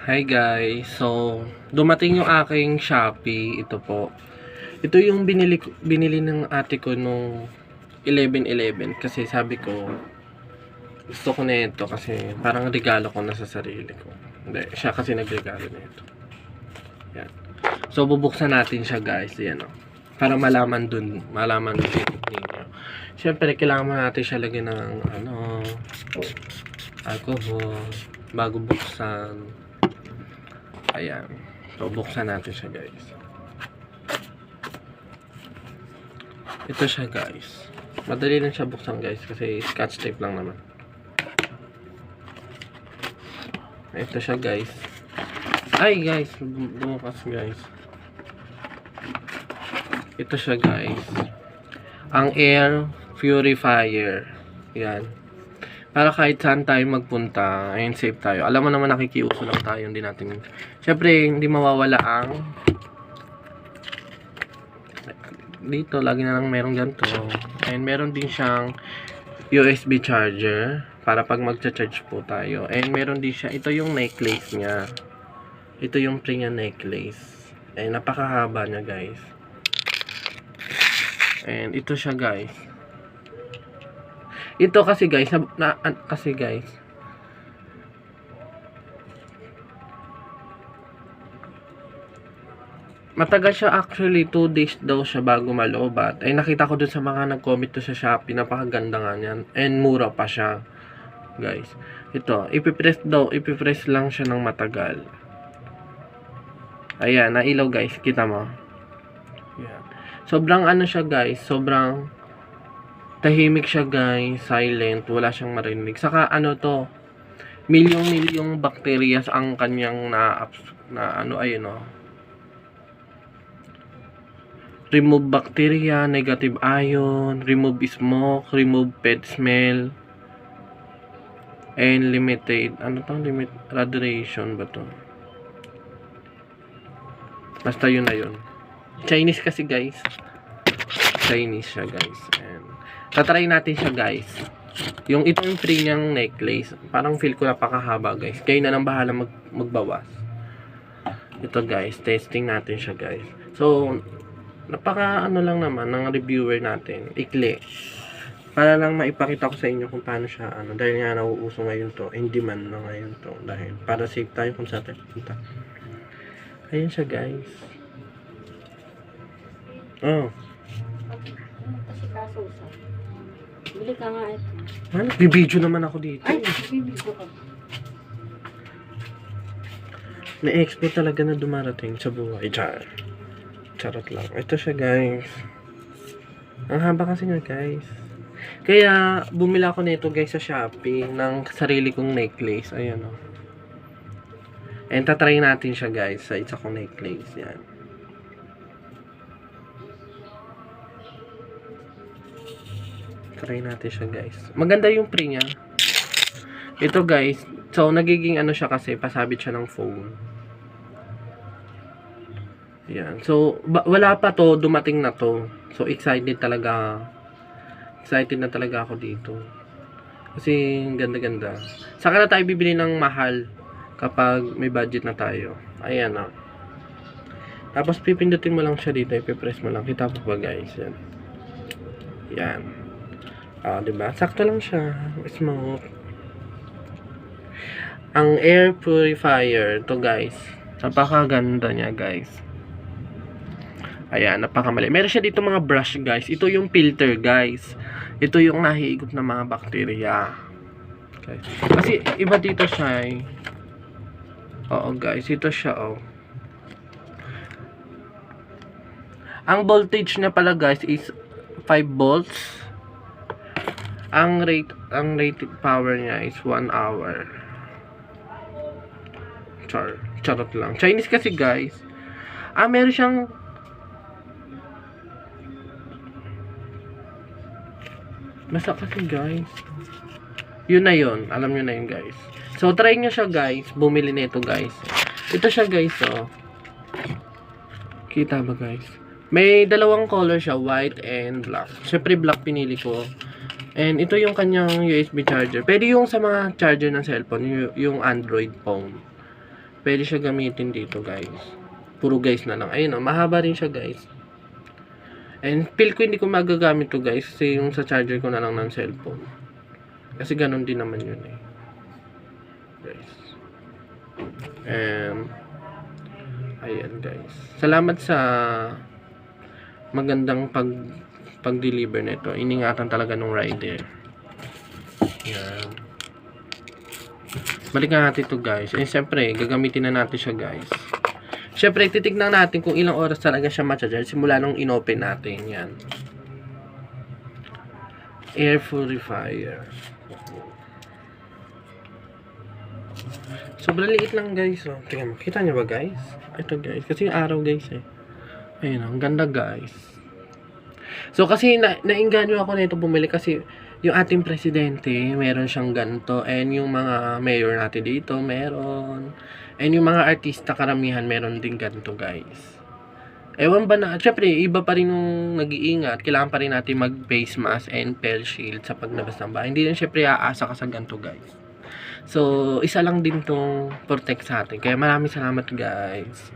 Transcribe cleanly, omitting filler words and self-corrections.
Hi guys, so dumating yung aking Shopee, ito po. Ito yung binili ng ate ko nung 11/11 kasi sabi ko gusto ko na ito kasi parang regalo ko na sa sarili ko. Hindi, siya kasi nagregalo na ito. Yan. So bubuksan natin siya guys, yan o. Para malaman ninyo. Siyempre kailangan natin siya lagyan ng alcohol bago buksan. Ayan. So, buksan natin siya, guys. Ito siya, guys. Madali lang siya buksan, guys. Kasi scotch tape lang naman. Ito siya, guys. Ay, guys. Bumukas, guys. Ito siya, guys. Ang air purifier. Yan. Para kahit saan tayo magpunta, ayun, safe tayo. Alam mo naman nakikiuso lang tayo, hindi natin. Siyempre, hindi mawawala ang dito, lagi na lang merong ganito. And meron din siyang USB charger para pag magcha-charge po tayo. And meron din siya, ito yung necklace niya. Ito yung pre niya necklace. And napakahaba niya, guys. And ito siya, guys. Ito kasi guys, matagal siya actually, 2 days daw siya bago malobat. Ay nakita ko dun sa mga nag-comment to sa Shopee, napakaganda nga niyan. And mura pa siya. Guys, ito, ipipress lang siya ng matagal. Ayan, nailaw guys, kita mo. Ayan. Sobrang siya guys, sobrang tahimik siya guys, silent, wala siyang marinig. Saka to, milyong bacteria ang kanyang remove bacteria, negative ion, remove smoke, remove pet smell, and limit radiation ba to? Basta yun na yun. Chinese kasi guys. Chinese siya guys. And tatry natin siya guys. Yung itong free niyang necklace, parang feel ko napakahaba guys. Kayo na lang bahala magbawas. Ito guys, testing natin siya guys. So, napaka lang naman ng reviewer natin. Ikli. Para lang maipakita ko sa inyo kung paano siya dahil nga nauuso ngayon to. In demand na ngayon to. Dahil para safe tayo kung saan tayo punta. Ayan siya guys. Oh. Bili ka nga ito. Ano? Bibidyo naman ako dito. Ay, bibidyo ka. Na-expo talaga na dumarating sa buhay. Charot lang. Ito siya guys. Ang haba kasi nga guys. Kaya bumili ako nito guys sa Shopee ng sarili kong necklace. Ayan o. And tatry natin siya guys sa isa kong necklace. Yan. Try natin siya guys. Maganda yung pre niya. Ito guys. So nagiging siya kasi pasabit siya ng phone. Yan. So wala pa to. Dumating na to. So excited na talaga ako dito. Kasi ganda-ganda. Saka na tayo bibili ng mahal kapag may budget na tayo. Ayan o. Tapos pipindutin mo lang siya dito. Ipipress mo lang. Kita po ba guys? Yan. Yan. Diba? Sakto lang siya. Smooth. Ang air purifier to guys. Napakaganda niya guys. Ayan, napakamali. Meron siya dito mga brush guys. Ito yung filter guys. Ito yung nahihigop ng mga bacteria. Okay. Kasi iba dito siya eh. Oo guys, ito siya oh. Ang voltage niya pala guys is 5 volts. Ang rated power niya is 1 hour. Charot lang. Chinese kasi guys. Meron siyang basta kasi guys. Yun na yun. Alam nyo na yun guys. So try nyo siya guys. Bumili na ito guys. Ito siya guys oh. Kita ba guys? May dalawang color siya. White and black. Syempre black pinili ko. And ito yung kanyang USB charger. Pwede yung sa mga charger ng cellphone, yung Android phone. Pwede siya gamitin dito, guys. Puro guys na lang. Ayun, oh, mahaba rin siya, guys. And feel ko hindi ko magagamit to, guys, kasi yung sa charger ko na lang ng cellphone. Kasi ganun din naman yun eh. Guys. And ayan, guys. Salamat sa magandang pag-deliver nito. Iningatan talaga nung rider. Yan. Balikan natin to, guys. And syempre, gagamitin na natin siya, guys. Syempre, titignan natin kung ilang oras talaga siya ma-charge simula nung inopen natin. Yan. Air Purifier. Sobrang liit lang, guys. Oh. Tingnan mo. Kita niyo ba, guys? Ito, guys. Kasi yung araw, guys, eh. Ayun, ang ganda, guys. So, kasi nainganyo ako nito bumili kasi yung ating presidente, meron siyang ganito. And yung mga mayor natin dito, meron. And yung mga artista karamihan, meron din ganito, guys. Ewan ba na, syempre, iba pa rin yung nag-iingat. Kailangan pa rin natin mag-face mask and peel shield sa paglabas ng bahay. Hindi rin syempre aasa ka sa ganito, guys. So, isa lang din tong protect sa atin. Kaya maraming salamat, guys.